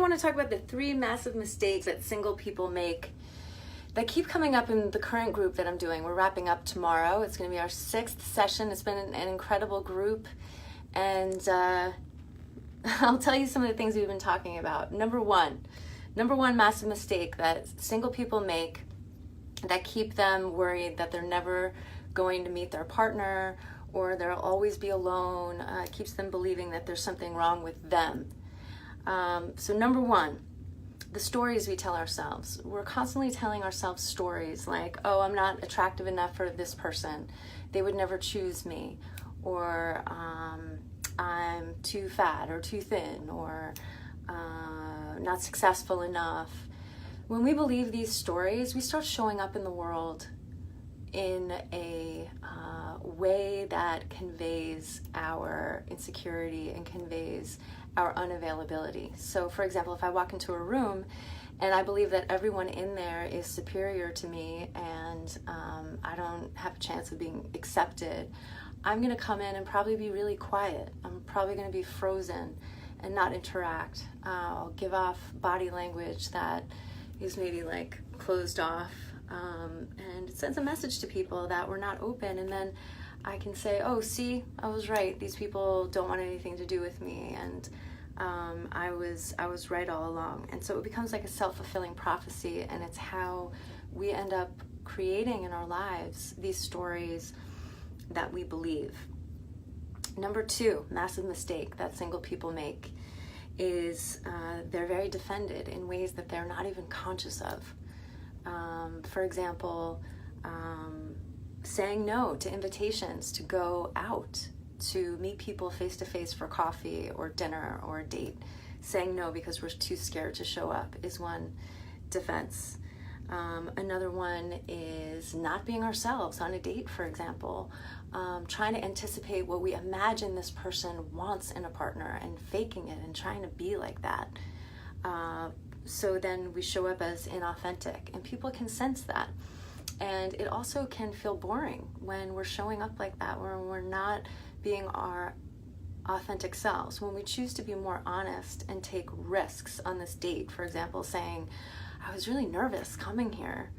want to talk about the 3 massive mistakes that single people make that keep coming up in the current group that I'm doing. We're wrapping up tomorrow. It's going to be our 6th session. It's been an incredible group. And I'll tell you some of the things we've been talking about. Number one massive mistake that single people make that keep them worried that they're never going to meet their partner, or they'll always be alone, keeps them believing that there's something wrong with them. So number one, the stories we tell ourselves. We're constantly telling ourselves stories like, oh, I'm not attractive enough for this person. They would never choose me. Or I'm too fat or too thin, or not successful enough. When we believe these stories, we start showing up in the world in a way that conveys our insecurity and conveys our unavailability. So for example, if I walk into a room and I believe that everyone in there is superior to me and I don't have a chance of being accepted, I'm going to come in and probably be really quiet. I'm probably going to be frozen and not interact. I'll give off body language that is maybe like closed off, and it sends a message to people that we're not open, and then I can say, oh, see, I was right. These people don't want anything to do with me, and I was right all along. And so it becomes like a self-fulfilling prophecy, and it's how we end up creating in our lives these stories that we believe. Number 2, massive mistake that single people make is they're very defended in ways that they're not even conscious of. For example, saying no to invitations to go out, to meet people face to face for coffee or dinner or a date. Saying no because we're too scared to show up is one defense. Another one is not being ourselves on a date, for example. Trying to anticipate what we imagine this person wants in a partner and faking it and trying to be like that. So then we show up as inauthentic, and people can sense that. And it also can feel boring when we're showing up like that, when we're not being our authentic selves. When we choose to be more honest and take risks on this date, for example, saying, I was really nervous coming here.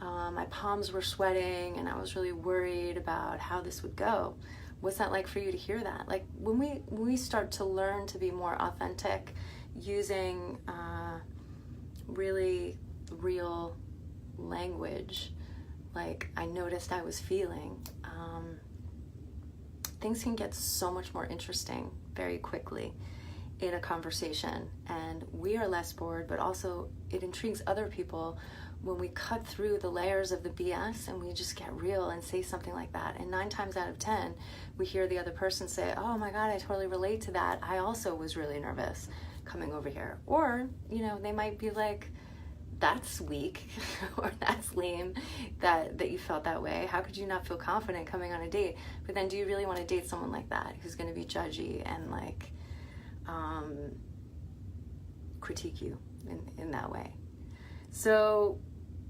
My palms were sweating and I was really worried about how this would go. What's that like for you to hear that? Like when we start to learn to be more authentic using really real language, like I noticed I was feeling, things can get so much more interesting very quickly in a conversation, and we are less bored, but also it intrigues other people when we cut through the layers of the BS and we just get real and say something like that. And 9 times out of 10, we hear the other person say, oh my God, I totally relate to that. I also was really nervous coming over here. Or, you know, they might be like, that's weak or that's lame that you felt that way. How could you not feel confident coming on a date? But then do you really want to date someone like that who's going to be judgy and like critique you in that way? So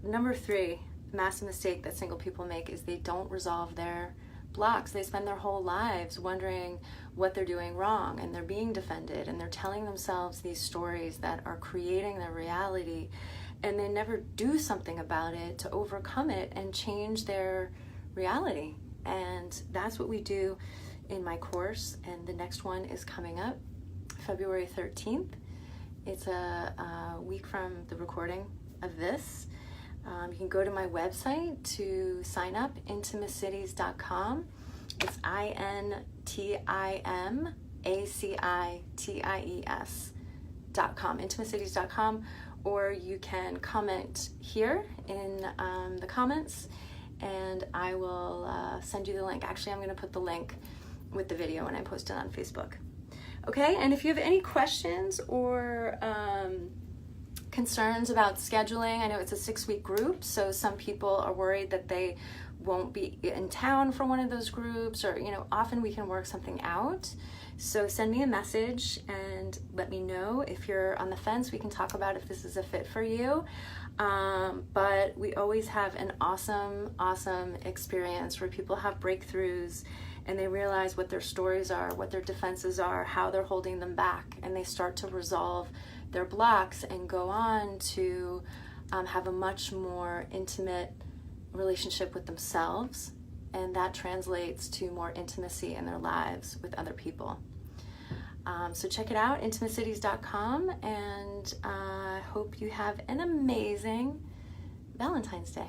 number 3 massive mistake that single people make is they don't resolve their blocks. They spend their whole lives wondering what they're doing wrong, and they're being defended, and they're telling themselves these stories that are creating their reality, and they never do something about it to overcome it and change their reality. And that's what we do in my course, and the next one is coming up February 13th. It's a week from the recording of this. You can go to my website to sign up, intimacities.com. It's INTIMACITIES.com, intimacities.com, or you can comment here in the comments, and I will send you the link. Actually, I'm going to put the link with the video when I post it on Facebook. Okay, and if you have any questions or concerns about scheduling, I know it's a 6-week group, so some people are worried that they won't be in town for one of those groups, or, you know, often we can work something out. So send me a message and let me know. If you're on the fence, we can talk about if this is a fit for you. But we always have an awesome experience where people have breakthroughs and they realize what their stories are, what their defenses are, how they're holding them back, and they start to resolve their blocks and go on to have a much more intimate relationship with themselves, and that translates to more intimacy in their lives with other people. So check it out, intimacities.com, and I hope you have an amazing Valentine's Day.